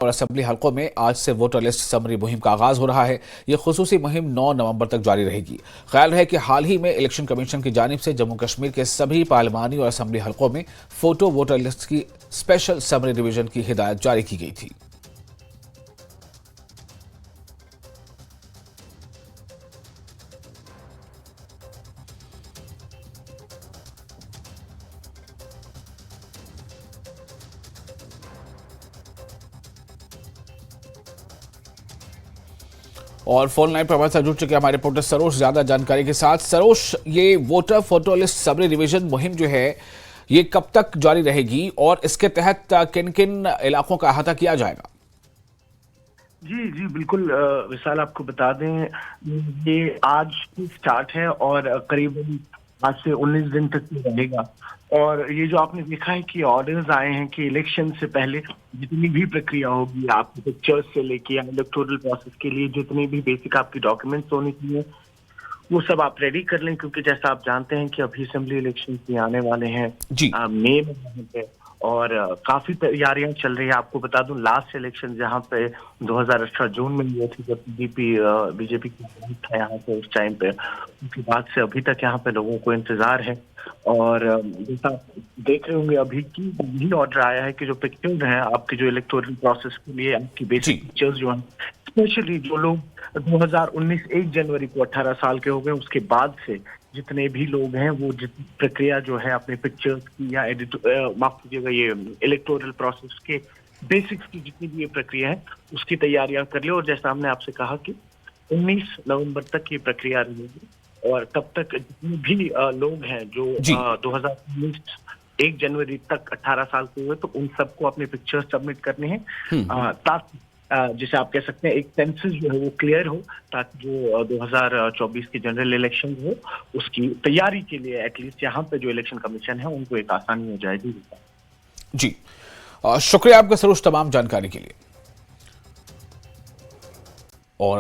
और असेंबली हलकों में आज से वोटर लिस्ट समरी मुहिम का आगाज हो रहा है। ये खुसूसी मुहिम 9 नवंबर तक जारी रहेगी। ख्याल है कि हाल ही में इलेक्शन कमीशन की जानिब से जम्मू कश्मीर के सभी पार्लिमानी और असेंबली हलकों में फोटो वोटर लिस्ट की स्पेशल समरी रिवीजन की हिदायत जारी की गई थी। और फोन लाइन पर हमारे साथ जुड़ चुके हमारे रिपोर्टर सरोज ज्यादा जानकारी के साथ। सरोज, ये voter photo list summary revision मुहिम जो है ये कब तक जारी रहेगी और इसके तहत किन किन इलाकों का अहाता किया जाएगा? जी जी बिल्कुल विशाल, आपको बता दें ये आज स्टार्ट है और करीबन आज से 19 दिन तक ये रहेगा। और ये जो आपने देखा है कि ऑर्डर्स आए हैं कि इलेक्शन से पहले जितनी भी प्रक्रिया होगी, आपकी पिक्चर्स से लेके या इलेक्टोरल प्रोसेस के लिए जितनी भी बेसिक आपकी डॉक्यूमेंट्स होनी चाहिए वो सब आप रेडी कर लें, क्योंकि जैसा आप जानते हैं कि अभी असेंबली इलेक्शन भी आने वाले हैं मई में यहाँ पे, और काफी तैयारियां चल रही है। आपको बता दूं लास्ट इलेक्शन जहाँ पे 2018 जून में हुए थे, जब बीजेपी की था यहाँ पे उस टाइम पे, उसके बाद से अभी तक यहाँ पे लोगों को इंतजार है। और जैसा आप देख रहे होंगे अभी की यही ऑर्डर आया है कि जो पिक्चर्स हैं आपके जो इलेक्टोरल प्रोसेस के लिए आपकी बेसिक पिक्चर्स जो हैं, स्पेशली जो लोग 2019 1 जनवरी को 18 साल के हो गए उसके बाद से जितने भी लोग हैं वो प्रक्रिया जो है अपने पिक्चर्स की या माफ कीजिएगा ये इलेक्टोरल प्रोसेस के बेसिक्स की जितनी भी ये प्रक्रिया है उसकी तैयारियां कर ले। और जैसा हमने आपसे कहा कि 19 नवंबर तक ये प्रक्रिया रहेगी और तब तक जितने भी लोग हैं जो 2019 1 जनवरी तक 18 साल के हुए तो उन सबको अपने पिक्चर्स सबमिट करने हैं, ताकि जिसे आप कह सकते हैं एक सेंसस जो है वो क्लियर हो, ताकि जो 2024 की जनरल इलेक्शन हो उसकी तैयारी के लिए एटलीस्ट यहाँ पे जो इलेक्शन कमीशन है उनको एक आसानी हो जाएगी। जी शुक्रिया आपका सरोज तमाम जानकारी के लिए।